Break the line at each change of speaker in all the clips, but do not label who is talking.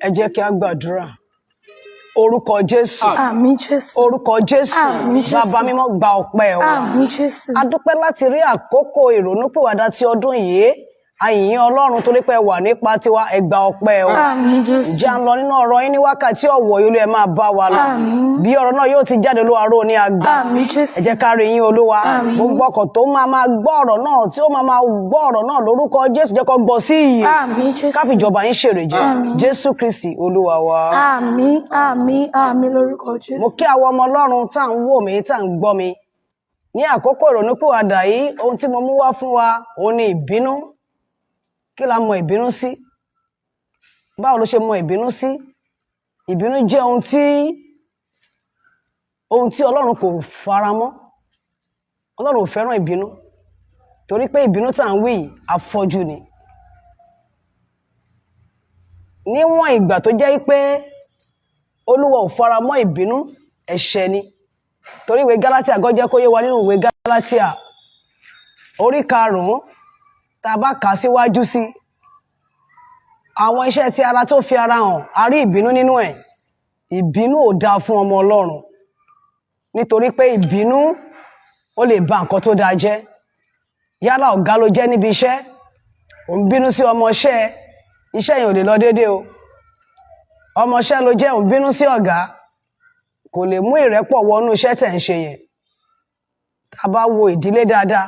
Ẹ jẹ́ kí a gbàdúrà. Orúkọ Jésù.
Àmín Jésù.
Orúkọ Jésù.
Àmín Jésù.
Bàbá mímọ́ gba ọpẹ́ wa.
Àmín Jésù.
A dúpẹ́ láti rí àkókò ìrònúpìwàdà ti ọdún yìí. A yìn Ọlọ́run torí pé ẹ wà nípa tiwa, ẹ gba ọpẹ́ wa.
Àmín Jésù.
Ǹjẹ́ à ń lọ nínú ọ̀rọ̀ yín ní wákàtí ọ̀wọ̀ yìí, Olúwa ẹ máa bá wa lọ.
Àmín.
Bí ọ̀rọ̀ náà yóò ti jáde, Olúwa ró ní agbá.
Àmín Jésù.
Ẹ jẹ́ ká rí yín Olúwa.
Àmín.
Gbogbo ọkọ̀ tó máa gbọ́ ọ̀rọ̀ náà, tí ó máa gbọ́ ọ̀rọ̀ náà lórúkọ Jésù, jẹ́ kó gbọ́ sí ìyè.
Àmín Jésù.
Ká fi ìjọba yín ṣèrè jẹ.
Àmín.
Jésù Kristi Olúwa wa.
Àmín, àmín, àmín lórúkọ Jésù.
Mo kí àwọn ọmọ Ọlọ́run tá à ń wò mí, tá à ń gbọ́ mi. Ní àkókò ìrònúpìwàdà yìí, ohun tí mo mú wá fún wa, òun ni ìbínú. Kí la mọ ìbínú sí? Báwo ló ṣe mọ ìbínú sí? Ìbínú jẹ́ ohun tí Ọlọ́run kò fara mọ́. Ọlọ́run ò fẹ́ràn ìbínú. Torí pé ìbínú tá à ń wí yìí, afọ́jú ni. Níwọ̀n ìgbà tó jẹ́ pé Olúwa ò fara mọ́ ìbínú, ẹ̀ṣẹ̀ ni. Torí ìwé Gálátíà gan jẹ́ kó yé wa nínú ìwé Gálátíà orí 5, tá a bá kà síwájú sí, àwọn iṣẹ́ tí ara tó fi ara hàn, a rí ìbínú nínú ẹ̀. Ìbínú ò dáa fún ọmọ Ọlọ́run. Nítorí pé ìbínú ó lè ba nǹkan tó dáa jẹ́. Yálà ọ̀gá ló jẹ́ níbi iṣẹ́, ò ń bínú sí ọmọọṣẹ́, iṣẹ́ yẹn ò lè lọ déédéé o. Ọmọọṣẹ́ ló jẹ́, ò ń bínú sí ọ̀gá, kò lè mú ìrẹ́pọ̀ wọnú iṣẹ́ tẹ̀ ń ṣe yẹn. Tá a bá wo ìdílé dáadáa,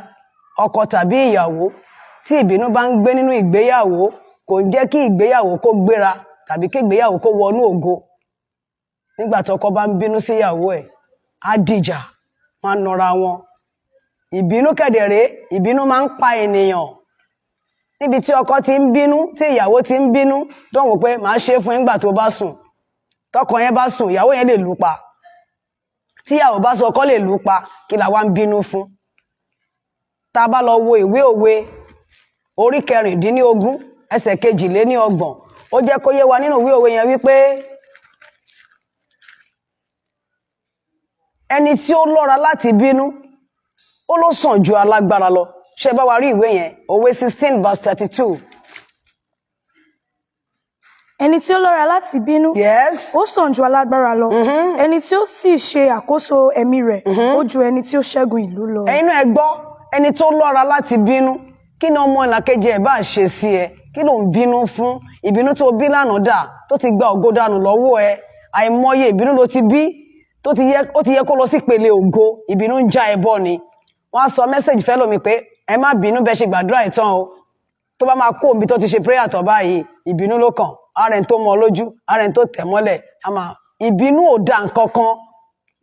ọkọ tàbí ìyàwó tí ìbínú bá ń gbé nínú ìgbéyàwó, kò ń jẹ́ kí ìgbéyàwó kó gbéra tàbí kí ìgbéyàwó kó wọnú ògo. Nígbà tí ọkọ bá ń bínú sí ìyàwó ẹ̀, á dìjà, máa nọra wọn. Ìbínú kẹ̀dẹ̀rẹ́, ìbínú máa ń pa ènìyàn. Níbi tí ọkọ ti ń bínú, tí ìyàwó ti ń bínú, tó ń wò pé màá ṣe é fún nígbà tó bá sùn. Tọkọ yẹn bá sùn, ìyàwó yẹn lè lù pa. Tí ìyàwó bá sọ ọkọ lè lù pa, kí la wá ń bínú fún? Tá a bá lọ wo ìwé òwe orí 16 ẹsẹ̀ 22, ó jẹ́ kó yé wa nínú ìwé òwe yẹn wípé ẹni tí ó lọ́ra láti bínú, ó ló sàn ju alágbára lọ. Ṣé bá wa rí ìwé yẹn? Òwe 16:32.
Ẹni tí ó lọ́ra láti bínú,
Yes.
ó sàn ju alágbára lọ. Ẹni tí ó sì ṣe àkóso ẹ̀mí rẹ̀, ó ju ẹni tí ó ṣẹ́gun ìlú lọ.
Ẹ̀yin náà ẹ gbọ́, ẹni tó lọ́ra láti bínú, kí ni ọmọ ìlàkejì ẹ̀ bá ṣe sí ẹ? Kí ló ń bínú fún? Ìbínú tó bí lánàá dà, tó ti gba ògo dànù lọ́wọ́ ẹ. Àìmọye ìbínú ló ti bí, ó ti yẹ kó lọ sí ìpele ògo. Ìbínú ń já ẹbọ ni. Wọ́n á sọ mẹ́sẹ̀jì fẹ́ lómi pé ẹ má bínú bẹ́ẹ̀ ṣe gbàdúrà ìtàn o. Tó bá máa kó òbí tó ti ṣe prayer tán báyìí, ìbínú ló kàn. Ara ẹni tó mọ lójú, ara ẹni tó tẹ̀ mọ́lẹ̀. Ìbínú ò da nǹkan kan.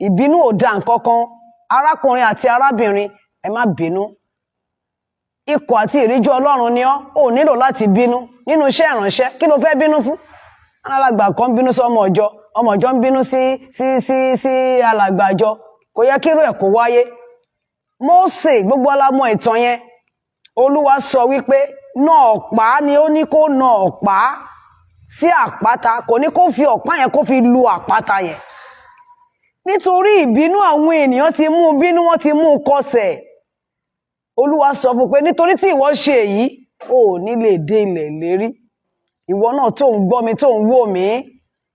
Ìbínú ò da nǹkan kan. Arákùnrin àti arábìnrin, ẹ má bínú. Ikọ̀ àti ìríjú Ọlọ́run ni ọ́, ò nílò láti bínú. Nínú iṣẹ́ ìránṣẹ́, kí ló fẹ́ bínú fún? Alàgbà kan bínú sí ọmọ ọjọ́ ń bínú sí alàgbà àjọ. Kò yẹ kí irú ẹ̀ kó wáyé. Mósè, gbogbo alámọ ìtàn yẹn, Olúwa sọ wípé nà ọ̀pá ni ó ní kó nà ọ̀pá sí àpáta, kò ní kó fi ọ̀pá yẹn kó fi lu àpáta yẹn. Nítorí ìbínú àwọn ènìyàn ti mú bínú, wọ́n ti mú kọsẹ̀. Olúwa sọ fún pé nítorí tí ìwọ ṣe èyí, ò ní lè dé ilẹ̀ ìlérí. Ìwọ náà tó ń gbọ́ mi, tó ń wò mí,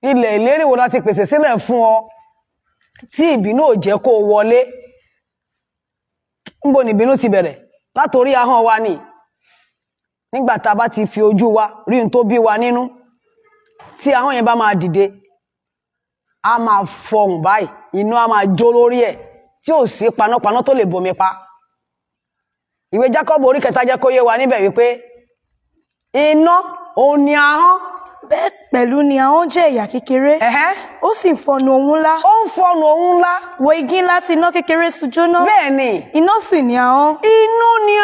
ilẹ̀ ìlérí wo la ti pèsè sílẹ̀ fún ọ tí ìbínú ò jẹ́ kó wọlé? Níbo ni ìbínú ti bẹ̀rẹ̀? Látorí ahọ́n wa ni. Nígbà tá a bá ti fi ojú wa rí ohun tó bí wa nínú, tí ahọ́n yẹn bá máa dìde, a máa fọhùn báyìí, iná a máa jó lórí ẹ̀, tí ò sí panápaná tó lè bomi pa. Ìwé Jákọ́bù orí 3 jẹ́ kó yé wa níbẹ̀ wípé iná òun ni ahọ́n.
Bẹ́ẹ̀ pẹ̀lú ni ahọ́n jẹ́ ẹ̀yà kékeré. Ó sì ń fọnu ohun ńlá.
Ó ń fọnu ohun ńlá.
Wo igi ńlá tí iná kékeré sun jóná.
Bẹ́ẹ̀ ni.
Iná sì ni ahọ́n.
Inú ni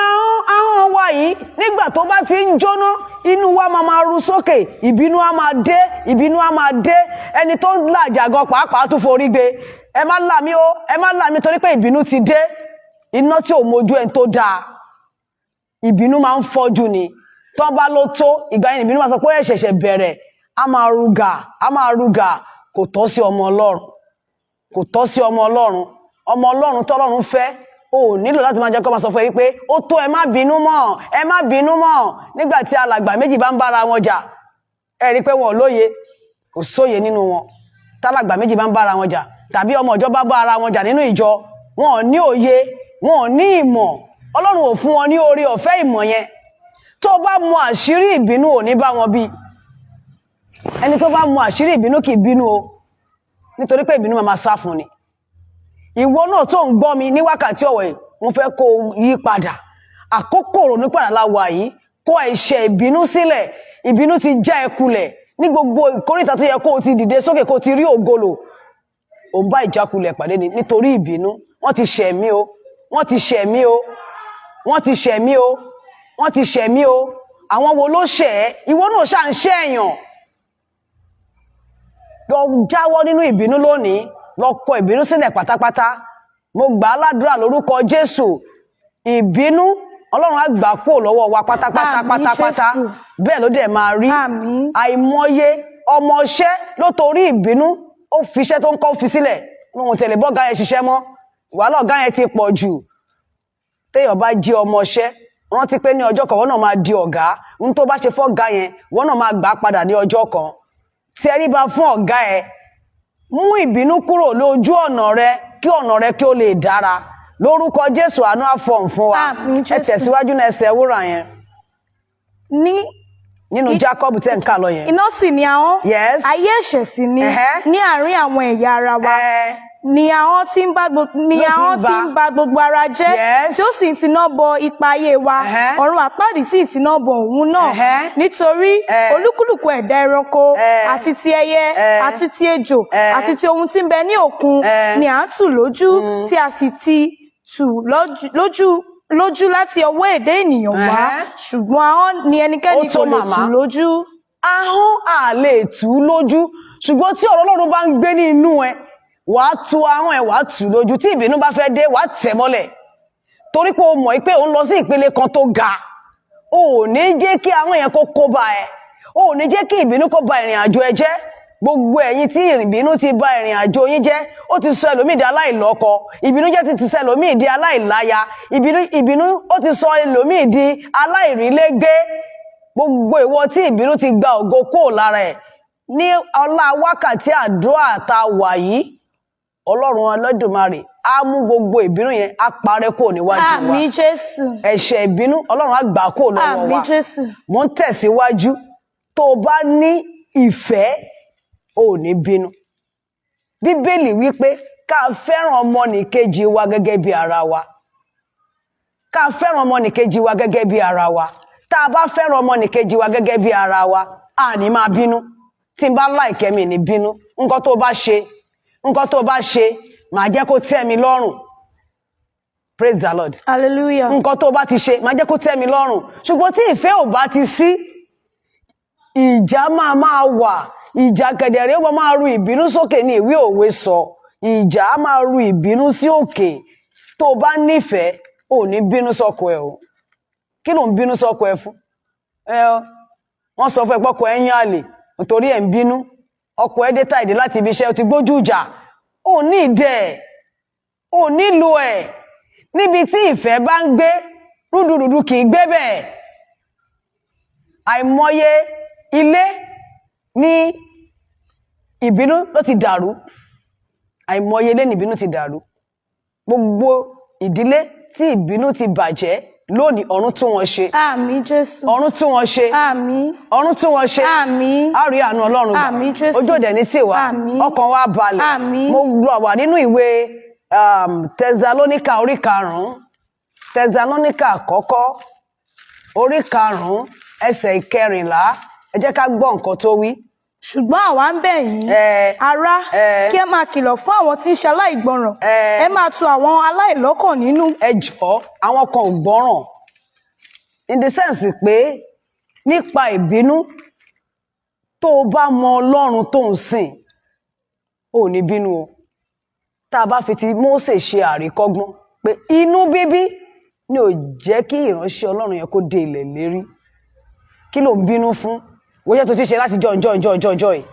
ahọ́n wa yìí. Nígbà tó bá ti ń jóná, inú wa máa ru sókè. Ìbínú á máa dé. Ìbínú á máa dé. Ẹni tó ń làjà gan pàápàá tún forí gbé. Ẹ má là mí o. Ẹ má là mí torí pé ìbínú ti dé. Iná tí ò mojú ẹni tó dáa. Ìbínú máa ń fọ́jú ni. Tó bá ló tó, ìgbà yẹn ìbínú máa sọ pé ẹ ṣẹ̀ṣẹ̀ bẹ̀rẹ̀. A máa rúgà. Kò tọ́ sí ọmọ Ọlọ́run. Kò tọ́ sí ọmọ Ọlọ́run. Ọmọ Ọlọ́run tọ́lọ́run fẹ́, o nílò láti máa jẹ́ kó máa sọ fún ẹ wípé ó tó, ẹ má bínú mọ́. Nígbà tí alàgbà méjì bá ń bára wọn jà, ẹ rí pé wọn ò lóye. kò sóye nínú wọn. Tálàgbà méjì bá ń bá ara wọn jà tàbí ọmọ ìjọ bá bá ara wọn jà nínú ìjọ, wọn ò ní òye, wọn ò ní ìmọ̀. Ọlọ́run ò fún wọn ní oore ọ̀fẹ́ ìmọ̀ yẹn. Tó bá mọ àṣírí ìbínú ò ní bá wọn bí. Ẹni tó bá mọ àṣírí ìbínú kì í bínú o, nítorí pé ìbínú máa sá fún ni. Ìwọ náà tó ń gbọ́ mi ní wákàtí ọ̀wọ̀ yìí, mo fẹ́ kó yí padà. Àkókò ronú padà la wà yìí, kó ẹ̀ṣẹ̀ ìbínú sílẹ̀. Ìbínú ti já ẹ kulẹ̀ ní gbogbo ìkórìtà tó yẹ kó o ti dìde sókè kó o ti rí ògolo. Ò ń bá ìjákulẹ̀ pàdé ni nítorí ìbínú. Wọ́n ti ṣẹ̀ mí o, wọ́n ti ṣẹ̀ mí o, wọ́n ti ṣẹ̀ mí o, wọ́n ti ṣẹ̀ mí o. Àwọn wo ló ṣẹ̀ ẹ́? Ìwọ náà ṣà ń ṣẹ̀ èèyàn. Lọ jáwọ́ nínú ìbínú lónìí, lọ kọ ìbínú sílẹ̀ pátápátá. Mo gbà á ládùúrà lórúkọ Jésù. Ìbínú Ọlọ́run á gbà kúrò lọ́wọ́ wa pátápátá pátápátá. Bẹ́ẹ̀ ló dẹ̀ máa rí. Àìmọye ọmọọṣẹ́ ló torí ìbínú ó fi iṣẹ́ tó ń kọ́ fi sílẹ̀. Wọn tẹ̀lé bọ́gá yẹn ṣiṣẹ́ mọ́. Wàhálà ọ̀gá yẹn ti pọ̀ jù. Téèyàn bá jí ọmọọṣẹ́, rántí pé ní ọjọ́ kan wọ́n náà máa di ọ̀gá. Ohun tó bá ṣe fọ́gá yẹn, wọ́n náà máa gbà padà ní ọjọ́ kan. Tẹríba fún ọ̀gá ẹ. Mú ìbínú kúrò lójú ọ̀nà rẹ kí ọ̀nà rẹ kí ó lè dára. Lórúkọ Jésù àánú á fọ̀hún fún wa. Ẹ tẹ̀síwájú náà ẹsẹ̀ wúrà yẹn. Nínú Jákọ́bù tẹ́ ń kà lọ yẹn.
Iná sì ni ahọ́n.
Yes.
Ayé ẹ̀ṣẹ̀ sì ni ní àárín àwọn ẹ̀yà ara wa. Ni ahọ́n tí ń ba gbogbo ara jẹ́.
Yes.
Tí ó sì ń tiná bọ ipa ayé wa. Ọ̀run àpáàdì sì tiná bọ òun náà. Nítorí olúkúlùkù ẹ̀dá ẹranko àti ti ẹyẹ àti ti ejò àti ti ohun tí ń bẹ ní òkun ni à ń tù lójú tí a sì ti tù lójú láti ọwọ́ èdè ènìyàn wá. Ṣùgbọ́n ahọ́n ni ẹnikẹ́ni kò lè tù lójú.
Ahọ́n à lè tù lójú. Ṣùgbọ́n tí ọ̀rọ̀ Ọlọ́run bá ń gbé ní inú ẹ, wàá tu ahọ́n ẹ, wàá tù lójú. Tí ìbínú bá fẹ́ dé, wàá tẹ̀ mọ́lẹ̀. Torí pé o mọ̀ pé òun lọ sí ìpele kan tó ga. O ò ní jẹ́ kí ahọ́n yẹn kó bá ẹ. O ò ní jẹ́ kí ìbínú kó ba ìrìn àjò ẹ jẹ́. Gbogbo ẹ̀yin tí ìbínú ti ba ìrìn àjò yín jẹ́, ó ti sọ ẹlòmíì di aláìlọ́kọ. Ìbínú jẹ́ ti sọ ẹlòmíì di aláìláya. Ìbínú ó ti sọ ẹlòmíì di aláìrílégbé. Gbogbo ìwọ tí ìbínú ti gba ògo kúrò lára ẹ̀. Ní ọlá wákàtí àdúrà tá wà yìí, Ọlọ́run Olódùmarè á mú gbogbo ìbínú yẹn á parẹ́ kúrò níwájú wa.
Àmín Jésù.
Ẹ̀ṣẹ̀ ìbínú Ọlọ́run á gbà kúrò lọ́wọ́ wa.
Àmín Jésù.
Mo ń tẹ̀síwájú. Tó o bá ní ìfẹ́, o ò ní bínú. Bíbélì wípé ká fẹ́ràn ọmọnìkejì wa gẹ́gẹ́ bí ara wa. Ká fẹ́ràn ọmọnìkejì wa gẹ́gẹ́ bí ara wa. Tá a bá fẹ́ràn ọmọnìkejì wa gẹ́gẹ́ bí ara wa, a ní máa bínú. Tí n bá láìkẹ́ mi ní bínú. Nǹkan tó bá ṣe, màá jẹ́ kó tẹ́ mi lọ́rùn. Praise the Lord.
Hallelujah.
Nǹkan tó bá ti ṣe, màá jẹ́ kó tẹ́ mi lọ́rùn. Ṣùgbọ́n tí ìfẹ́ ò bá ti sí, ìjà máa wà. Ìjà kẹ̀dẹ̀rẹ́ ó máa ru ìbínú sókè ní ìwé òwe sọ. Ìjà á máa ru ìbínú sí òkè. Tó o bá nífẹ̀ẹ́, ò ní bínú sọ́kọ ẹ o. Kí ló ń bínú sọ́kọ ẹ fún? Wọ́n sọ fún ẹ pọ́kọ ẹ ń yàn àlè nítorí ẹ̀ ń bínú. Ọkọ ẹ dé tàìdé láti ibi iṣẹ́, ó ti gbójú ìjà. Ò ní ìdẹ̀, ò nílò ẹ̀. Níbi tí ìfẹ́ bá ń gbé, rúdurùdu kì í gbé bẹ́ẹ̀. Àìmọye ilé ní ìbínú ló ti dàrú. Àìmọye ilé ní ìbínú ti dàrú. Gbogbo ìdílé tí ìbínú ti bàjẹ́ lónìí, ọ̀run tún wọn ṣe.
Àmín Jésù.
Ọ̀run tún wọn ṣe.
Àmín.
Ọ̀run tún wọn ṣe.
Àmín.
A rí àánú Ọlọ́run gbà.
Àmín Jésù.
Ojú òde ní tiwa.
Àmín.
Ọkàn wa balẹ̀.
Àmín.
Mo lọ wà nínú ìwé Tẹsalóníkà orí 5. Tẹsalóníkà àkọ́kọ́ orí 5 ẹsẹ̀ 14. Ẹ jẹ́ ká gbọ́ nǹkan tó wí.
Ṣùgbọ́n àwa ń bẹ̀ yín, ará, kí ẹ máa kìlọ̀ fún àwọn tí ń ṣe aláìgbọràn. Ẹ máa tu àwọn aláìlọ́kàn nínú.
Ẹ jọ̀ọ́, àwọn kan ò gbọ́ràn. In the sense pé nípa ìbínú, tó o bá mọ Ọlọ́run tó ń sìn, ò ní bínú o. Tá a bá fi ti Mósè ṣe àríkọ́gbọ́n pé inú bíbí ni ò jẹ́ kí ìránṣẹ́ Ọlọ́run yẹn kó dé ilẹ̀ lérí. Kí ló ń bínú fún? Wọ́n jẹ́ tó ti ṣe láti jọ yìí.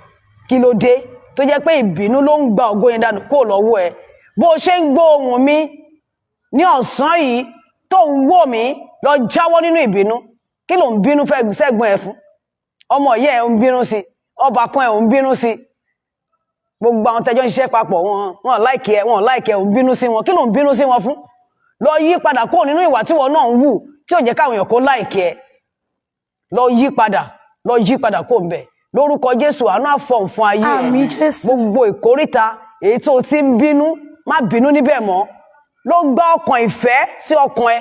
Kí ló dé? Tó jẹ́ pé ìbínú ló ń gba ògo yẹn dànù kúrò lọ́wọ́ ẹ. Bó o ṣe ń gbọ́ ohùn mi ní ọ̀sán yìí tó ń wò mí, lọ jáwọ́ nínú ìbínú. Kí ló ń bínú fẹ́ sẹ́gbọ́n ẹ fún? Ọmọ ìyá ẹ ń bínú sí. ọba kan ẹ̀ ò ń bínú sí gbogbo àwọn tẹjọ́ ń ṣiṣẹ́ papọ̀ wọn láìkẹ́ ò ń bínú sí wọn kí ló ń bínú sí wọn fún lọ yí padà kúrò nínú ìwà tí wọn náà ń wù tí ò jẹ́ káwọn èèyàn kó láìkẹ́ ẹ lọ yí padà kúrò ń bẹ̀ lórúkọ Jésù àánú àfọ̀n fún ayé ẹ gbogbo ìkóríta èyí tó ti ń bínú má bínú níbẹ̀ mọ́ lọ gba ọkàn ìfẹ́ sí ọkàn ẹ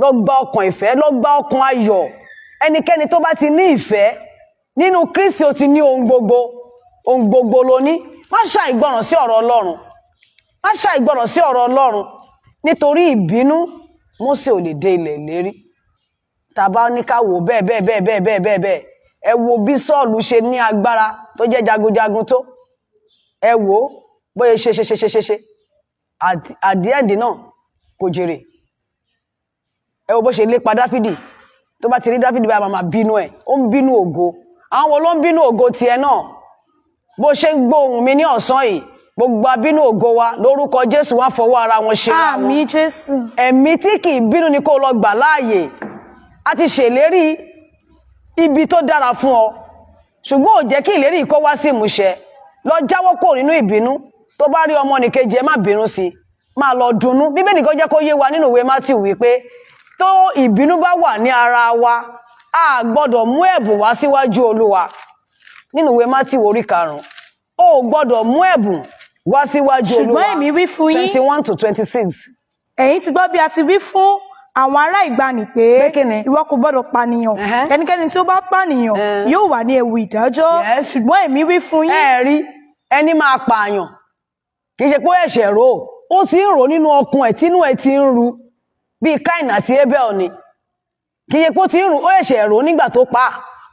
lọ gba ọkàn ìfẹ́ lọ gba ọkàn ayọ̀ ẹnikẹ́ni tó bá ti ní ìfẹ́ nínú Kristi ó ti ní ohun gbogbo ló ní má ṣàìgbọràn sí ọ̀rọ̀ Ọlọ́run má ṣàìgbọràn sí ọ̀rọ̀ Ọlọ́run nítorí ìbínú Mósè ò lè dé ilẹ̀ ìlérí tàbá ní ká wò bẹ́ẹ̀ ẹ wo bí Sọ́ọ̀lù ṣe ní agbára tó jẹ́ jagunjagun tó ẹ wò bóyá ṣe àdíẹ̀dì náà kò jèrè ẹ wo bó ṣe lépa Dáfídì tó bá ti rí Dáfídì bá máa bínú ẹ̀ ó ń bínú ògo àwọn wo ló ń bínú ògo tiẹ̀ náà bó ṣe ń gbóhùn mi ní ọ̀sán yìí gbogbo abínú ògo wa lórúkọ Jésù wá fọwọ́ ara wọn ṣe ra wọn
àmín Jésù
ẹ̀mí tí kì í bínú ni kó lọ gbà láàyè a ti ṣèlérí ibi tó dára fún ọ ṣùgbọ́n ò jẹ́ kí ìlérí kó wá sí ìmúṣẹ lọ jáwọ́ kúrò nínú ìbínú tó bá rí ọmọnìkejì ẹ má bínú sí máa lọ dunnú Bíbélì kan jẹ́ kó yé wa nínú ìwé Mátíù wípé tó ìbínú bá wà ní ara wa a gbọ́dọ̀ mú ẹ̀bùn wá síwájú Olúwa nínú ìwé Mátíù orí 5 o gbọ́dọ̀ mú ẹ̀bùn wá síwájú Olúwa
ṣùgbọ́n èmi wí fún yín
21 to 26
ẹ̀yin ti gbọ́ bí a ti wí fún àwọn ará ìgbàanì pé ìwọ kò gbọ́dọ̀ pànìyàn ẹnikẹ́ni tí ó bá pànìyàn yóò wà ní ewu ìdájọ́ ṣùgbọ́n èmi wí fún yín.
ẹ rí ẹni máa pààyàn kì í ṣe pé ẹ̀ṣẹ̀ rò ó ti ń rò nínú ọkàn ẹ̀ tínú ẹ̀ ti ń ru bíi Káínì àti Ébẹ́lì ni kì í ṣe pé ó ti ń rò ó ẹ̀ṣẹ̀ rò nígbà tó pa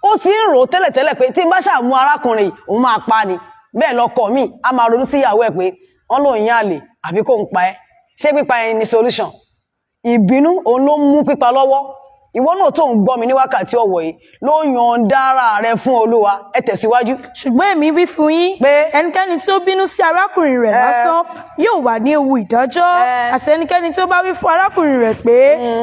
ó ti ń rò tẹ́lẹ̀tẹ́lẹ̀ pé tí n bá ṣàmú arákùnrin òun máa pa ni bẹ́ẹ̀ lọkọ mi a máa ronú síyàwó ẹ̀ pé wọ́n lòun yán àlè àbí kò ń pa ẹ́ ṣé pípa ẹni ni solution ìbínú òun ló mú pípa lọ́wọ́ ìwọ náà tó ń gbọ́ mi ní wákàtí ọ̀wọ̀ yìí ló yọ̀ǹda ara rẹ fún Olúwa ẹ tẹ̀síwájú.
ṣùgbọ́n èmi wí fún yín pé ẹnikẹ́ni tí ó bínú sí arákùnrin rẹ̀ lásán yóò wà ní ewu ìdájọ́ àti ẹnikẹ́ni tí ó bá wí fún arákùnrin rẹ̀ pé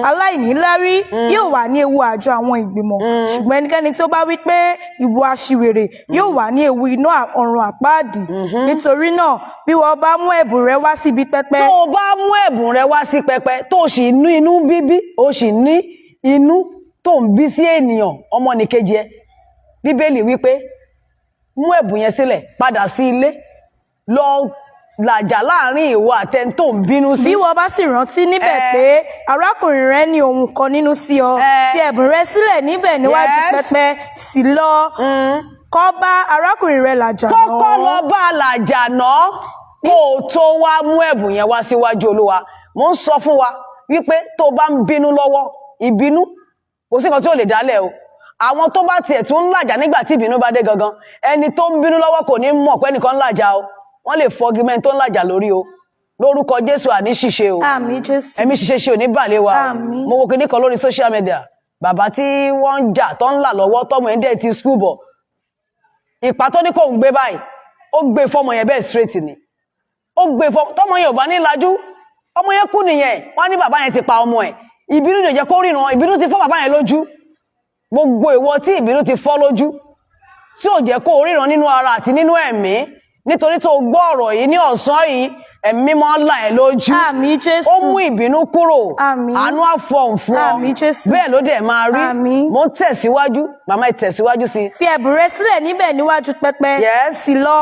aláìníláárí yóò wà ní ewu àjọ àwọn ìgbìmọ̀ ṣùgbọ́n ẹnikẹ́ni tí ó bá wí pé ìwọ aṣiwèrè yóò wà ní ewu iná ọ̀run àpáàdì nítorí náà bí wọ́n bá mú ẹ̀bùn rẹ wá síbi pẹpẹ.
tó o bá mú ẹ̀bùn rẹ wá sí pẹpẹ tó o sì ní inú bíbí o sì ní inú tó ń bí sí ènìyàn ọmọnìkejì ẹ Bíbélì wípé mú ẹ̀bùn yẹn sílẹ̀ padà sí ilé lọ làjà láàrin ìwọ àtẹni tó ń bínú sí.
bí wọ́n bá sì rántí níbẹ̀ pé arákùnrin rẹ ní ohun kan nínú sí ọ fi ẹ̀bùn rẹ sílẹ̀ níbẹ̀ níwájú pẹpẹ sì lọ kọ́ bá arákùnrin rẹ làjà náà.
kọ́kọ́ lọ bá a làjà náà kó o tó wá mú ẹ̀bùn yẹn wá síwájú Olúwa mo ń sọ fún wa wípé tó bá ń bínú lọ́wọ́ ìbínú kò sí kan tí ò lè dálẹ̀ o àwọn tó bá tiẹ̀ tún ń làjà nígbà tí ìbínú bá dé gangan ẹni tó ń bínú lọ́wọ́ kò ní mọ̀ pé ẹnìkan ń làjà o wọ́n lè fọ́gi mẹ́ni tó ń làjà lórí o lórúkọ Jésù àní ṣìṣe o
àmín Jésù
ẹ̀mí ṣìṣe ṣe ò ní bàlẹ̀ wa
àmín.
mo wo kinní kan lórí social media bàbá tí wọ́n ń jà tó ń là lọ́wọ́ tọ́mọ ẹ̀ ń dẹ̀ ti skul bọ̀ ìpá tó ní kò ń gbé báyìí ó gbé fọ́mọ yẹn bẹ́ẹ̀ straight ni ó gbé tọ́mọ yẹn ò bá ní lajú ọmọ yẹn kú nìyẹn wọ́n ní bàbá yẹn ti pa ọmọ ẹ̀ ìbínú ló jẹ́ kó ríran ìbínú ti fọ́ bàbá yẹn lójú gbogbo ìwọ tí ìbínú ti fọ́ lójú tí ò jẹ́ kó ríran nínú ara àti nínú ẹ̀mí nítorí tó gbọ́ ọ̀rọ̀ yìí ní ọ̀sán yìí ẹ̀mí mọ́ là ẹ̀ lójú
àmín Jésù
ó mú ìbínú kúrò
àmín
àánú àfọ̀hún fún ọ
àmín Jésù
bẹ́ẹ̀ ló dẹ̀ máa rí
àmín
mo ń tẹ̀síwájú màmá ẹ̀ tẹ̀síwájú sí.
fi ẹ̀bùn rẹ sílẹ̀ níbẹ̀ níwájú pẹpẹ sì lọ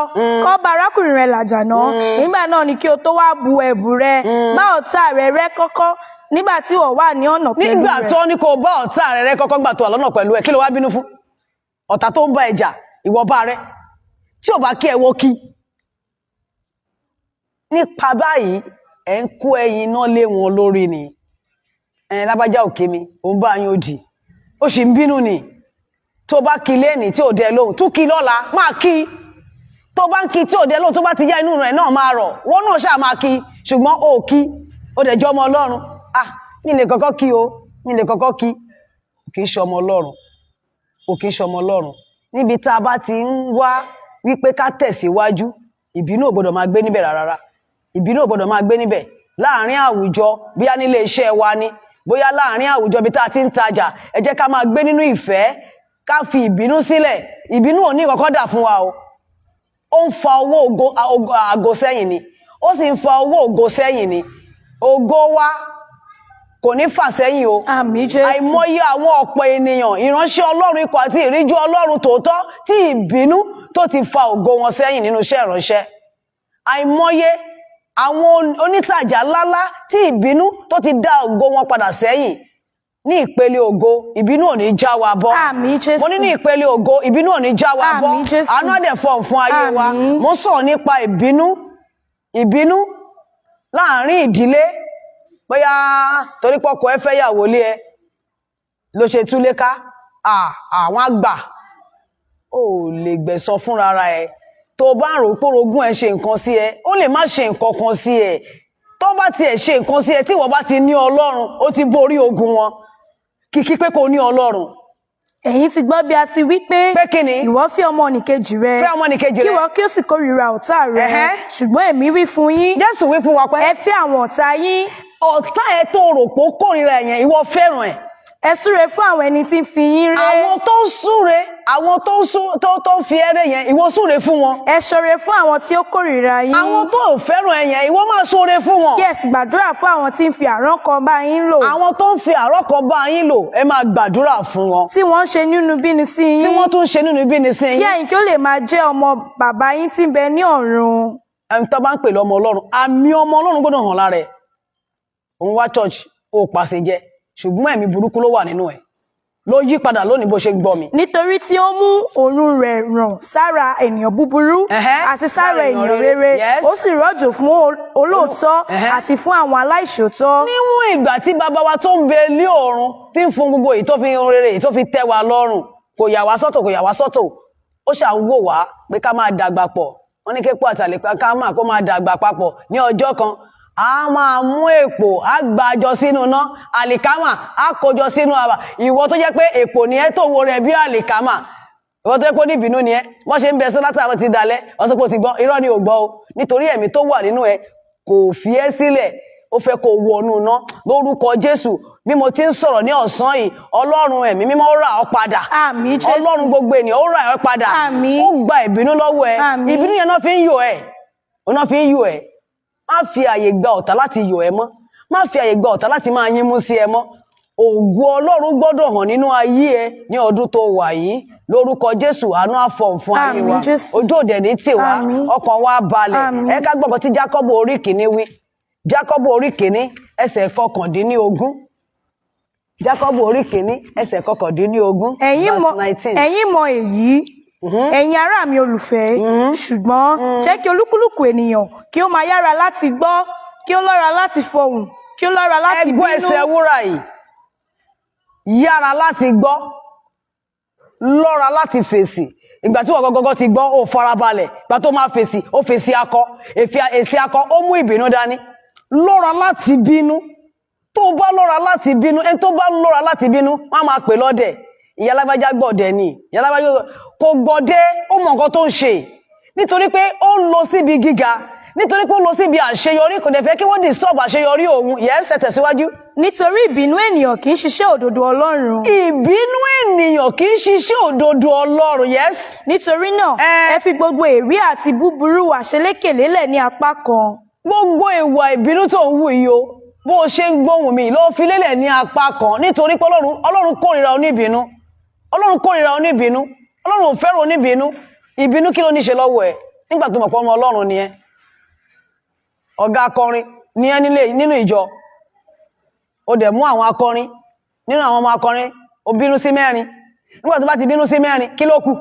kọ́ bá arákùnrin rẹ làjà náà nígbà náà ni kí o tó wá bu ẹ̀bùn rẹ bá ọ̀tá rẹ rẹ́ kọ́kọ́ nígbà tí wọ́n wà ní ọ̀nà pẹ̀lú rẹ̀.
nígbà tó ní kó bá ọ̀tá rẹ kọ́kọ́ gbà tó wà lọ́nà pẹ̀lú ẹ̀ kí ló wá bínú fún ọ̀tá tó ń bá ẹjà ìwọ bá rẹ tí ò bá kí ẹ wo kí. nípa báyìí ẹ ń kó ẹyin iná lé wọn lórí ni lábájá òkè mi òun bá yín òdì ó sì ń bínú ni tó bá kí lẹ́nìí tí ò dẹ lóhùn tún kí lọ́la máa kí tó bá ń kí tí ò dẹ lóhùn tó bá ti yá inú rẹ̀ náà máa rọ̀ wọ́n náà ṣáà máa kí ṣùgbọ́n ó kí ó dẹ̀ jẹ́ ọmọ Ọlọ́run mi lè kọ́kọ́ kí o mi lè kọ́kọ́ kí kì í ṣọmọ Ọlọ́run o kì í ṣọmọ Ọlọ́run níbi tá a bá ti ń wá wípé ká tẹ̀síwájú ìbínú ò gbọdọ̀ máa gbé níbẹ̀ rárá ìbínú ò gbọdọ̀ máa gbé níbẹ̀ láàárín àwùjọ bóyá nílé iṣẹ́ wa ni bóyá láàárín àwùjọ bí tá a ti ń tajà ẹ jẹ́ ká máa gbé nínú ìfẹ́ ká fi ìbínú sílẹ̀. Ìbínú ò ní kọ́kọ́ dà fún wa o. Ó ń fa owó àgò sẹ́yìn ni, ó sì ń fa owó ògo sẹ́yìn ni. Ògo wa kò ní fà sẹ́yìn o.
Àmín Jésù.
Àìmọye àwọn ọ̀pọ̀ ènìyàn, ìránṣẹ́ Ọlọ́run ikọ̀ àti ìríjú Ọlọ́run tòótọ́ tí ìbínú tó ti fa ògo wọn sẹ́yìn nínú iṣẹ́ ìránṣẹ́. Àìmọye àwọn onítàjà ńláńlá tí ìbínú tó ti dá ògo wọn padà sẹ́yìn. Ní ìpele ògo, ìbínú ò ní já wa bọ́.
Àmín Jésù.
Mo ní ìpele ògo, ìbínú ò ní já wa bọ́.
Àmín Jésù.
Àánú á dẹ̀ fọhùn fún ayé wa.
Àmín.
Mo sọ̀rọ̀ nípa ìbínú láàárín ìdílé. Bóyá torí pọ́kọ ẹ fẹ́ yàwó lé ẹ ló ṣe túlé ká. Àwọn àgbà ò lè gbẹ̀san fúnra ẹ. Tó bá rò pé orogún ẹ ṣe nǹkan sí ẹ, ó lè má ṣe nǹkan kan sí ẹ. Tó bá tiẹ̀ ṣe nǹkan sí ẹ tí ìwọ bá ti ní Ọlọ́run, ó ti borí ogun wọn. Kìkì pé kò ní Ọlọ́run.
Ẹ̀yin ti gbọ́ bí a ti wí pé
kí ni?
Ìwọ fẹ́ ọmọnìkejì rẹ.
Fẹ́ ọmọnìkejì rẹ.
Kí ìwọ kí ó sì kórìíra ọ̀tá rẹ. Ṣùgbọ́n èmi wí fún yín.
Jésù wí fún wa pé.
Ẹ fẹ́ àwọn ọ̀tá yín.
Ọ̀tá ẹ tó rò pé ó kórìíra ẹ yẹn, ìwọ fẹ́ràn ẹ̀.
Ẹ súre fún àwọn ẹni tí ń fi yín ré.
Àwọn tó ń súre, àwọn tó ń fi ẹrẹ yẹn, ìwọ súre fún wọn.
Ẹ ṣoore fún àwọn tí ó kórìíra yín.
Àwọn tó ò fẹ́ràn ẹ yẹn, ìwọ máa ṣoore fún wọn.
Kí ẹ sì gbàdúrà fún àwọn tí ń fi àrankàn bá yín lò.
Àwọn tó ń fi àrankàn bá yín lò, ẹ máa gbàdúrà fún wọn.
Tí wọ́n ń ṣe nínúbíni sí yín.
Tí wọ́n tún ń ṣe nínúbíni sí yín.
Kí ẹ̀yin kí ó lè máa jẹ́ ọmọ bàbá yín tí ń bẹ ní ọ̀run.
Ẹni tó bá ń pè lọ́mọ Ọlọ́run, àmì ọmọ Ọlọ́run gbọ́dọ̀ hàn lára ẹ̀. Òun wá church, ó pàṣẹ jẹ, ṣùgbọ́n ẹ̀mí burúkú ló wà nínú ẹ̀. Ló yí padà lónìí bó ṣe ń gbọ́ mi.
Nítorí tí ó mú òórùn rẹ̀ ràn sára ènìyàn búburú àti sára ènìyàn rere, ó sì rọ̀jò fún olóòótọ́ àti fún àwọn aláìṣòótọ́.
Níwọ̀n ìgbà tí bàbá wa tó ń bẹ ní ọ̀run tí ń fún gbogbo èyí tó fi ń rere, èyí tó fi tẹ́ wa lọ́rùn, kò yà wá sọ́tọ̀, kò yà wá sọ́tọ̀. Ó ṣà ń wò wá pé ká máa dàgbà pọ̀. Wọ́n ní képo àtàlẹ́ ká máa kó máa dàgbà papọ̀ ní ọjọ́ kan. A máa mú èpò, a gbàjọ sínú iná, àlìkámà, a kójọ sínú àbà. Ìwọ tó jẹ́ pé èpò ni ẹ tó wo rẹ̀ bí àlìkámà. Ìwọ tó jẹ́ pé ní ìbínú ni ẹ. Wọ́n ṣe ń bẹ sí látàárọ̀ ti dalẹ́, wọ́n sọ pé ó ti gbọ́, irọ́ ni ò gbọ́ o. Nítorí ẹ̀mí tó wà nínú ẹ kò fi ẹ́ sílẹ̀, ó fẹ́ kó wọnú iná. Lórúkọ Jésù, bí mo ti ń sọ̀rọ̀ ní ọ̀sán yìí, Ọlọ́run ẹ̀mí mímọ́ ó rà ọ́ padà.
Àmín Jésù.
Ọlọ́run gbogbo ènìyàn ó rà ọ́ padà.
Àmín.
Ó gba ìbínú lọ́wọ́ ẹ.
Àmín.
Ìbínú yẹn náà fi ń yọ ẹ. Òun náà fi ń yọ ẹ. Má fi àyè gba ọ̀tá láti yọ̀ ẹ́ mọ́. Má fi àyè gba ọ̀tá láti máa yín mú sí ẹ mọ́. Ògo Ọlọ́run gbọ́dọ̀ hàn nínú ayé ẹ ní ọdún tó wà yìí. Lórúkọ Jésù, àánú á fọhùn fún ayé wa. Ojú òde ní tiwa, ọkàn wa balẹ̀. Ẹ ká gbọ́gbọ́ tí Jákọ́bù orí kìíní wí. Jákọ́bù orí kìíní ẹsẹ̀ 19. Jákọ́bù orí kìíní ẹsẹ̀ 19.
Ẹ̀yin mọ èyí. Ẹ̀yin ará mi olùfẹ́, ṣùgbọ́n jẹ́ kí olúkúlùkù ènìyàn kí ó máa yára láti gbọ́, kí ó lọ́ra láti fọhùn, kí ó lọ́ra láti bínú.
Ẹgbọ́ ẹsẹ̀ wúrà yìí, yára láti gbọ́, lọ́ra láti fèsì. Ìgbà tí wọ́n gọ́gọ́gọ́ ti gbọ́, ó farabalẹ̀. Ìgbà tó máa fèsì, ó fèsì akọ. Èsì akọ, ó mú ìbínú dání. Lọ́ra láti bínú. Tó bá lọ́ra láti bínú, ẹni tó bá lọ́ra láti bínú, wọ́n á máa pè lọ́dẹ̀. Ìyá lágbájá gbọ̀dẹ̀ ni. Ìyá lágbájá kò gbọ̀dẹ̀, ó mọ nǹkan tó ń ṣe. Nítorí pé ó ń lọ síbi gíga. Nítorí pé ó ń lọ síbi àṣeyọrí, kò dẹ̀ fẹ́ kí wọ́n disturb àṣeyọrí òun. Yes, ẹ tẹ̀síwájú.
Nítorí ìbínú ènìyàn kì í ṣiṣẹ́ òdodo Ọlọ́run.
Ìbínú ènìyàn kì í ṣiṣẹ́ òdodo Ọlọ́run. Yes.
Nítorí náà, ẹ fi gbogbo èrí àti búburú àṣelékè lélẹ̀ ní apá kan.
Gbogbo ìwà ìbínú tó ń wù yìí o, bó o ṣe ń gbóhùn mi ló fi lélẹ̀ ní apá kan. Nítorí pé Ọlọ́run kórìíra oníbínú. Ọlọ́run kórìíra oníbínú. Ọlọ́run ò fẹ́ràn oníbínú. Ìbínú kí ló ní ṣe lọ́wọ́ ẹ nígbà tó mọ̀ pé ọmọ Ọlọ́run ni ẹ. Ọ̀gá akọrin ni ẹ nínú ìjọ. Ó dẹ̀ mú àwọn akọrin nínú àwọn ọmọ akọrin, ó bínú sí 4. Nígbà tó bá ti bínú sí 4, kí ló kù?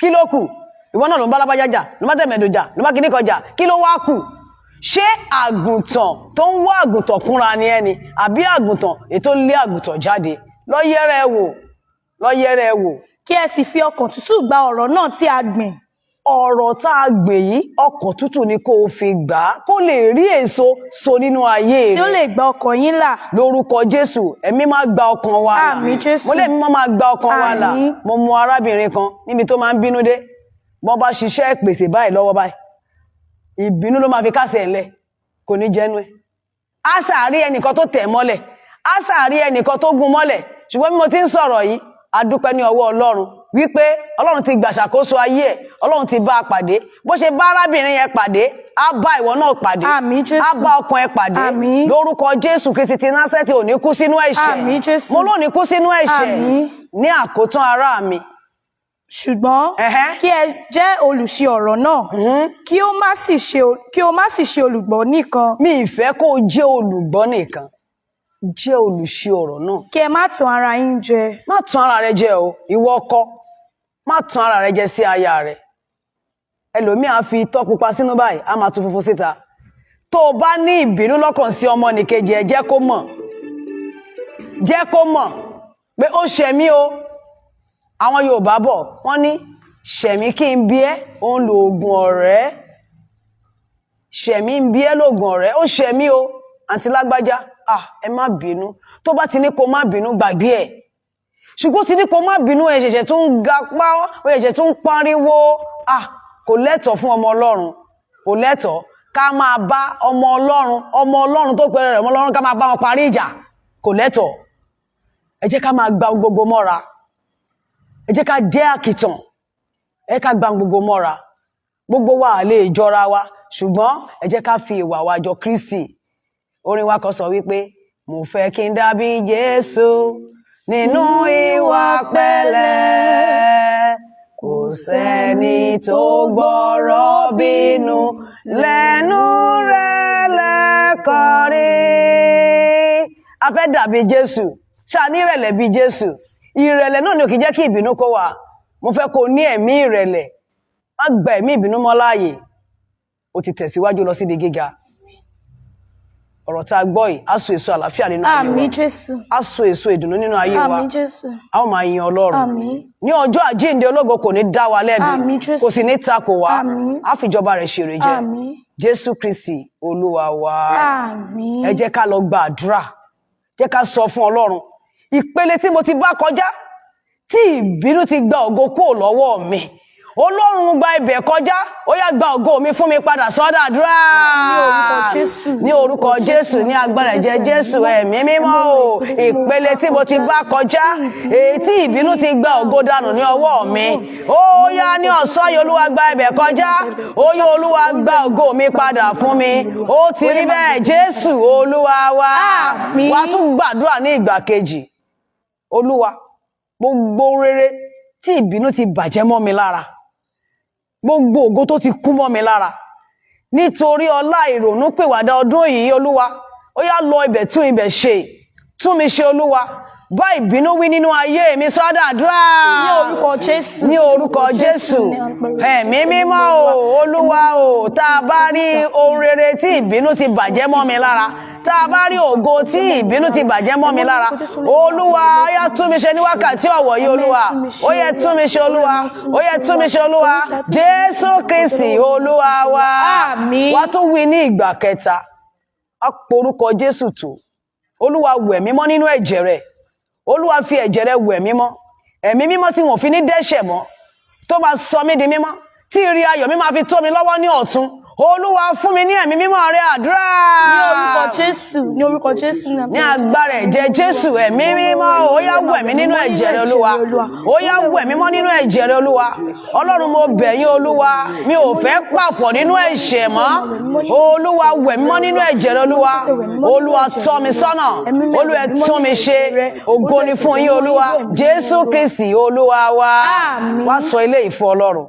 Kí ló kù? Ìwọ náà ló ń bá lábájá jà, ló bá tẹ̀mẹ̀dò jà, ló bá kíní kan jà, kí ló wá kù? Ṣé àgùntàn tó ń wá àgùntàn kúnra ni ẹni àbí àgùntàn ètò lé àgùntàn jáde? Lọ yẹra ẹ wò. Lọ yẹra ẹ wò.
Kí ẹ sì fi ọkàn tútù gba ọ̀rọ̀ náà tí a gbìn.
Ọ̀rọ̀ tá a gbè yìí, ọkàn tútù ni kó o fi gbà á, kó lè rí èso so nínú ayé rẹ̀.
Tí ó lè gba ọkàn yín là.
Lórúkọ Jésù, ẹ̀mí máa gba ọkàn wa là.
Àmín Jésù.
Mo lè mímọ́ máa gba ọkàn wa là. Mo mọ arábìnrin kan níbi tó máa ń bínú dé. Bọ́n bá ṣiṣẹ́ ìpèsè báyìí lọ́wọ́ báyìí. Ìbínú ló máa fi kásẹ̀ ńlẹ̀. Kò ní jẹ́nu ẹ̀. A ṣàárí ẹnìkan tó tẹ̀ mọ́lẹ̀. A ṣàárí ẹnìkan tó gún mọ́lẹ̀. Ṣùgbọ́n bí mo ti ń sọ̀rọ̀ yìí, a dúpẹ́ ní ọwọ́ Ọlọ́run wípé Ọlọ́run ti gbàṣàkóso ayé ẹ̀, Ọlọ́run ti bá a pàdé bó ṣe bá arábìnrin yẹn pàdé á bá ìwọ náà pàdé,
àmín Jésù,
á bá ọkàn ẹ pàdé,
àmín
lórúkọ Jésù Kristi ti Násárẹ́tì ò ní kú sínú ẹ̀ṣẹ̀,
àmín Jésù,
mo ló ní kú sínú ẹ̀ṣẹ̀,
àmín.
ní àkótán ará mi.
Ṣùgbọ́n kí ẹ jẹ́ olùṣe ọ̀rọ̀ náà kí ó má sì ṣe olùgbọ́ nìkan.
Mi ìfẹ́ kó o jẹ́ olùgbọ́ nìkan, jẹ́ olùṣe ọ̀rọ̀ náà.
Kí ẹ má tan ara yín jẹ.
Má tan ara rẹ jẹ o, ìwọ ọkọ, má tan ara rẹ jẹ sí aya rẹ. Ẹlòmíì á fi itọ́ pupa sínú báyìí, á máa tún funfun síta. Tó o bá ní ìbínú lọ́kàn sí ọmọnìkejì ẹ, jẹ́ kó mọ̀. Jẹ́ kó mọ̀ pé ó ṣẹ̀ mí o. Àwọn Yorùbá bọ̀, wọ́n ní ṣẹ̀mí kí n bí ẹ́, òun lo oògùn ọ̀rẹ́. Ṣẹ̀mí ń bí ẹ́ lóògùn ọ̀rẹ́, ó ṣẹ̀ mí o, àǹtí lágbájá, ẹ má bínú. Tó bá ti ní kó má bínú, gbàgbé ẹ̀. Ṣùgbọ́n ti ní kó má bínú, ẹ ṣẹ̀ṣẹ̀ tún ń gapá, ẹ ṣẹ̀ṣẹ̀ tún ń pariwo. Kò lẹ́tọ̀ọ́ fún ọmọ Ọlọ́run, kò lẹ́tọ̀ọ́ ká máa bá ọmọ Ọlọ́run tó pẹ̀rẹ̀ rẹ̀ ọmọ Ọlọ́run ká máa bá wọn parí ìjà, kò lẹ́tọ̀ọ́. Ẹ jẹ́ ká máa gba gbogbo mọ́ra. Ẹ jẹ́ ká jẹ́ àkìtàn, ẹ ká gba gbogbo mọ́ra. Gbogbo wa lè jọra wa, ṣùgbọ́n ẹ jẹ́ ká fi ìwà wa jọ Kristi. Orin wa kan sọ wípé mo fẹ́ kí n dàbí Jésù nínú ìwà pẹ̀lẹ́, kò sẹ́ni tó gbọ́rọ̀ bínú lẹ́nu rẹ̀ lẹ́ẹ̀kan rí. A fẹ́ dàbí Jésù, ṣáà ní ìrẹ̀lẹ̀ bí Jésù. Ìrẹ̀lẹ̀ náà ni ò kì í jẹ́ kí ìbínú kó wà. Mo fẹ́ kó ní ẹ̀mí ìrẹ̀lẹ̀, má gba ẹ̀mí ìbínú mọ́ láàyè. O ti tẹ̀síwájú lọ síbi gíga. Ọ̀rọ̀ tá a gbọ́ yìí á so èso àlàáfíà nínú ayé wa.
Àmín Jésù.
Á so èso ìdùnnú nínú ayé wa.
Àmín Jésù.
A ó máa yin Ọlọ́run.
Àmín.
Ní ọjọ́ àjíǹde ológo kò ní dá wa lẹ́bi.
Àmín Jésù.
Kò sì ní takò wá.
Àmín.
Á fìjọba rẹ̀ ṣèrè jẹ.
Àmín.
Jésù Kristi Olúwa wa.
Àmín.
Ẹ jẹ́ ká lọ gba àdúrà. Jẹ́ ká sọ fún Ọlọ́run. Ìpele tí mo ti bá kọjá, tí ìbínú ti gba ògo kúrò lọ́wọ́ mi. Ọlọ́run gba ibẹ̀ kọjá, ó yá gba ògo mi fún mi padà sọ́dọ̀ àdúrà.
Ní orúkọ Jésù.
Ní orúkọ Jésù, ní agbára ẹ̀jẹ̀ Jésù, ẹ̀mí mímọ́ o. Ìpele tí mo ti bá kọjá, èyí tí ìbínú ti gba ògo dànù ní ọwọ́ mi. Ó yá ní ọ̀sán yìí Olúwa gba ibẹ̀ kọjá, ó yá Olúwa gba ògo mi padà fún mi. Ó ti rí bẹ́ẹ̀ Jésù Olúwa wa.
Àmín.
Wá tún gbàdúrà ní ìgbà kejì. Olúwa, gbogbo rere tí ìbínú ti bàjẹ́ mọ́ mi lára, gbogbo ògo tó ti kú mọ́ mi lára, nítorí ọlá ìrònúpìwàdà ọdún yìí Olúwa, ó yá lọ ibẹ̀ tún ibẹ̀ ṣe, tún mi ṣe Olúwa, bá ìbínú wí nínú ayé mi sọ́dọ̀ àdúrà.
Ní orúkọ Jésù.
Ní orúkọ Jésù. Ẹ̀mí mímọ́ o, Olúwa o, tá a bá rí ohun rere tí ìbínú ti bàjẹ́ mọ́ mi lára, tá a bá rí ògo tí ìbínú ti bàjẹ́ mọ́ mi lára, Olúwa ó yá tún mi ṣe ní wákàtí ọ̀wọ̀ yìí Olúwa, ó yẹ tún mi ṣe Olúwa, ó yẹ tún mi ṣe Olúwa, Jésù Kristi Olúwa wa.
Àmín.
Wá tún wí ní ìgbà kẹta, á porúkọ Jésù tó, Olúwa wẹ̀ mí mọ́ nínú ẹ̀jẹ̀ rẹ̀, Olúwa fi ẹ̀jẹ̀ rẹ̀ wẹ̀ mí mọ́, ẹ̀mí mímọ́ tí wọ́n fi ní dẹ́ṣẹ̀ mọ́, tó máa sọ mí di mímọ́, tí ìrì ayọ̀ mi máa fi tó mi lọ́wọ́ ní ọ̀tún. Olúwa fún mi ní ẹ̀mí mímọ́ rẹ àdúrà.
Ní orúkọ Jésù. Ní orúkọ Jésù.
Ní agbára ẹ̀jẹ̀ Jésù, ẹ̀mí mímọ́ ó yá wẹ̀ mí nínú ẹ̀jẹ̀ rẹ Olúwa, ó yá wẹ̀ mí mọ́ nínú ẹ̀jẹ̀ rẹ Olúwa. Ọlọ́run mo bẹ̀ yín Olúwa, mi ò fẹ́ pàfọ̀ nínú ẹ̀ṣẹ̀ mọ́. Olúwa wẹ̀ mí mọ́ nínú ẹ̀jẹ̀ rẹ Olúwa. Olúwa tọ́ mi sọ́nà, Olúwa tún mi ṣe. Ògo ni fún yín Olúwa, Jésù Kristi Olúwa wa.
Àmín.
Wá sọ eléyìí fún Ọlọ́run,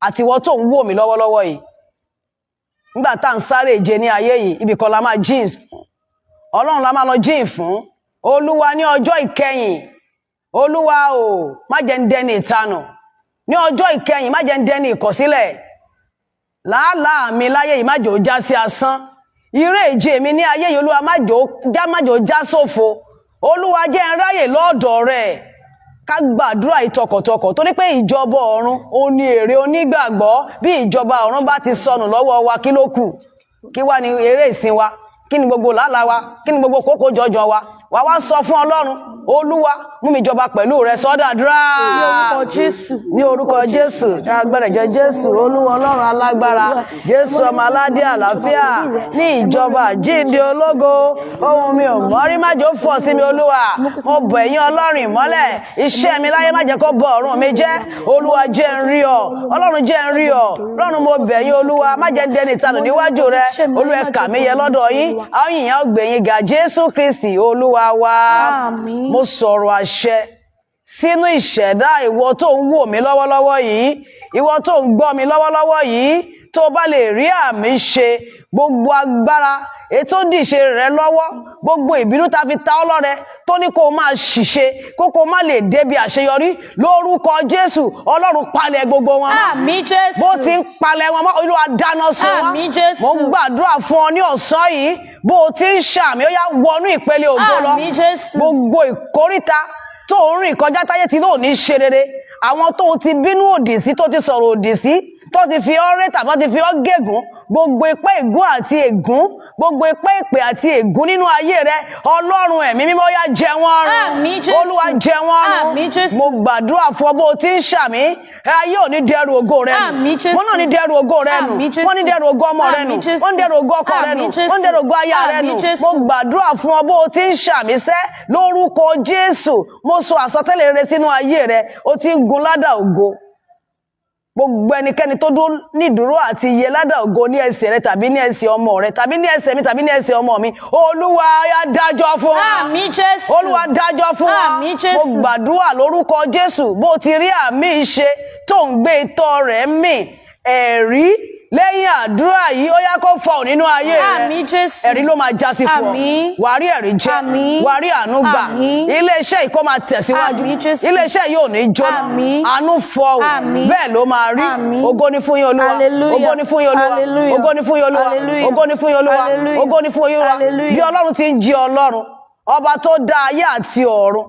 àtiwọ́ tó ń wò mí lọ́wọ́lọ́wọ́ yìí. Nígbà tá à ń sáré ìje ní ayé yìí, ibì kan la máa jíìn fún. Ọlọ́run la máa lọ jíìn fún. Olúwa ní ọjọ́ ìkẹyìn, Olúwa o, má jẹ́ ń dẹni ìtanù. Ní ọjọ́ ìkẹyìn, má jẹ́ ń dẹni ìkọ̀sílẹ̀. Làálàá mi láyé yìí má jẹ́ ó já sí asán. Ire ìje mi ní ayé yìí Olúwa má jẹ́ ó já sófo. Olúwa jẹ́ ń ráyè lọ́dọ̀ rẹ̀. Ká gbàdúrà ìtọkàntọkàn torí pé ìjọba ọ̀run ó ní èrè onígbàgbọ́. Bí ìjọba ọ̀run bá ti sọnù lọ́wọ́ wa, kí ló kù? Kí wá ní eré ìsìn wa? Kí ni gbogbo làálàá wa? Kí ni gbogbo kókó jọjọ wa? wá wá sọ fún Ọlọ́run, Olúwa mú mi jọba pẹ̀lú rẹ, sọ́dàdúrà.
Ní orúkọ Jésù.
Ní orúkọ Jésù, agbára ẹ̀jẹ̀ Jésù, Olúwa Ọlọ́run alágbára, Jésù ọmọ aládé àlàáfíà, ní ìjọba àjíǹde ológo, ohun mi ò mọ́rí má jẹ́ ó fọ́ sí mi Olúwa, mo bọ̀ ẹ̀yin Ọlọ́run ìmọ́lẹ̀, iṣẹ́ mi láyé má jẹ́ kó bọ ọ̀run mi jẹ́, Olúwa jẹ́ n rí ọ, Ọlọ́run jẹ́ n rí ọ, Ọlọ́run mo bẹ̀ yín Olúwa, má jẹ́ dẹni ìtanù níwájú rẹ, Olúwa ẹ kà mí yẹ lọ́dọ̀ yín, àwọn yìnyín ó gbé yín ga, Jésù Kristi Olúwa wa.
Àmín.
Mo sọ̀rọ̀ àṣẹ sínú ìṣẹ̀dá ìwọ tó ń wò mí lọ́wọ́lọ́wọ́ yìí, ìwọ tó ń gbọ́ mi lọ́wọ́lọ́wọ́ yìí, tó bá lè rí àmì ṣe, gbogbo agbára ètò dìṣe rẹ lọ́wọ́, gbogbo ìbínú ta fi ta ọ́ lọ́rẹ tó ní kó máa ṣìṣe, kó má lè débi àṣeyọrí, lórúkọ Jésù Ọlọ́run palẹ̀ gbogbo wọn mọ́.
Àmín Jésù.
Bó ti ń palẹ̀ wọn mọ́, Olúwa dáná sun wọn.
Àmín Jésù.
Mo ń gbàdúrà fún ọ ní ọ̀sán yìí, bó o ti ń ṣàmì ó yá wọnú ìpele ògo lọ.
Àmín Jésù.
Gbogbo ìkóríta tó ń rìn kọjá táyé tí ló ní ṣe rere, àwọn tó ti bínú òdì sí, tó ti sọ̀rọ̀ òdì sí, tó ti fi ọ́ rẹ́ tàbí tó ti fi ọ́ gégùn, gbogbo ipá ègún àti ègún, gbogbo ipá èpè àti ègún nínú ayé rẹ, Ọlọ́run ẹ̀mí mímọ́ yá jẹ wọ́n run.
Àmín Jésù.
Olúwa jẹ wọ́n run.
Àmín Jésù.
Mo gbàdúrà fún ọ bó o ti ń ṣàmì, ayé ò ní dẹrù ògo rẹ nù.
Àmín Jésù.
Wọ́n náà ní dẹrù ògo rẹ nù.
Àmín Jésù.
Wọ́n ní dẹrù ògo ọmọ rẹ nù.
Àmín Jésù.
Wọ́n ní dẹrù ògo ọkọ rẹ nù.
Àmín Jésù.
Wọ́n ní dẹrù ògo aya rẹ nù.
Àmín Jésù.
Mo gbàdúrà fún ọ bó o ti ń ṣàmì sẹ́ lórúkọ Jésù. Mo sọ àsọtẹ́lẹ̀ rere sínú ayé rẹ, o ti ń gun ládà ògo. Gbogbo ẹnikẹ́ni tó dúró nídúró àti iye ládà ògo ní ẹsẹ̀ rẹ tàbí ní ẹsẹ̀ ọmọ rẹ tàbí ní ẹsẹ̀ mi tàbí ní ẹsẹ̀ ọmọ mi, Olúwa yá dájọ́ fún wa.
Àmín Jésù.
Olúwa dájọ́ fún wa.
Àmín Jésù.
Mo gbàdúrà lórúkọ Jésù, bó ti rí àmì ìṣe tó ń gbé itọ́ rẹ̀ mì, ẹ̀rí lẹ́yìn àdúrà yìí ó yá kó fọhùn nínú ayé rẹ.
Àmín Jésù.
Ẹ̀rí ló máa já sí fún ọ.
Àmín.
Wàá rí ẹ̀rí jẹ́.
Àmín.
Wàá rí àánú gbà.
Àmín.
Iléeṣẹ́ yìí kó máa tẹ̀síwájú.
Àmín Jésù.
Iléeṣẹ́ yìí ò ní jóná.
Àmín.
Àánú fọhùn.
Àmín.
Bẹ́ẹ̀ ló máa rí.
Àmín.
Ògo ni fún yín Olúwa.
Hallelujah.
Ògo ni fún yín Olúwa.
Hallelujah.
Ògo ni fún yín Olúwa.
Hallelujah.
Ògo ni fún yín Olúwa.
Hallelujah.
Ògo ni fún yín Olúwa.
Hallelujah.
Bí Ọlọ́run ti ń jí Ọlọ́run, ọba tó dá ayé àti ọ̀run,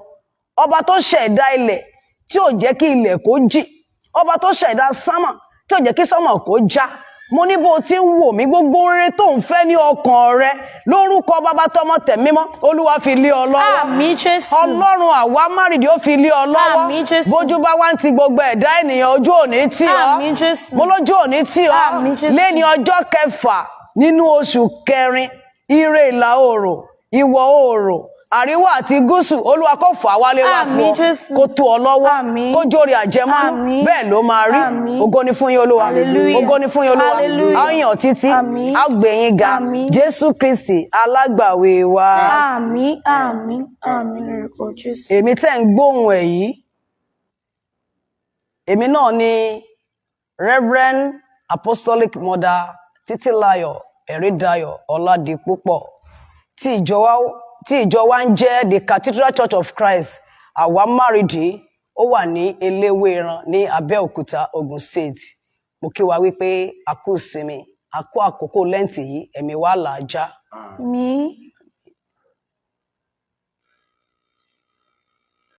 ọba tó ṣẹ̀dá ilẹ̀ tí ò jẹ́ kí ilẹ̀ kó jì, ọba tó ṣẹ̀dá sánmà tí ò jẹ́ kí sánmà kó já. Mo ní bó ti ń wò mí, gbogbo rere tó ń fẹ́ ní ọkàn rẹ, lórúkọ Bàbá tọmọ tẹ̀mímọ́, Olúwa fi lé ọ lọ́wọ́.
Àmín Jésù.
Ọlọ́run àwa márìdí ó fi lé ọ lọ́wọ́.
Àmín Jésù.
Bójú bá wá ń ti gbogbo ẹ̀dá ènìyàn, ojú òní tì ọ́.
Àmín Jésù.
Mo lójú òní tì ọ́.
Àmín Jésù.
Léni ọjọ́ kẹfà nínú oṣù kẹrin, ire ìlà oòrùn, ìwọ̀ oòrùn, àríwá àti gúúsù, Olúwa kó fà wálé wá fún
Àmín
ọ,
Jésù.
kó tó ọ lọ́wọ́,
Àmín.
kó jórí àjẹmọ́nú,
Àmín.
bẹ́ẹ̀ ló máa rí.
Àmín.
Ògo ni fún yín Olúwa.
Hallelujah.
Ògo ni fún yín Olúwa.
Hallelujah.
A ó yàn títí,
Àmín.
a ó gbé yín ga.
Àmín.
Jésù Kristi alágbàwé wa.
Àmín, àmín, àmín lórúkọ Jésù.
Èmi tẹ́ ń gbóhùn ẹ̀ yìí, èmi náà ni Reverend Apostolic Mother Títílayọ̀ Ẹ̀rídayọ̀ Ọládipúpọ̀ tí ìjọ wa ń jẹ́ the Cathedral Church of Christ àwa márìdí, ó wà ní Eléwéran ní Abẹ́òkúta, Ogun State. Mo kí wa wípé a kú ìsinmi, a kú àkókò lẹ́ǹtì yìí, ẹ̀mí wa là á já.
Àmín.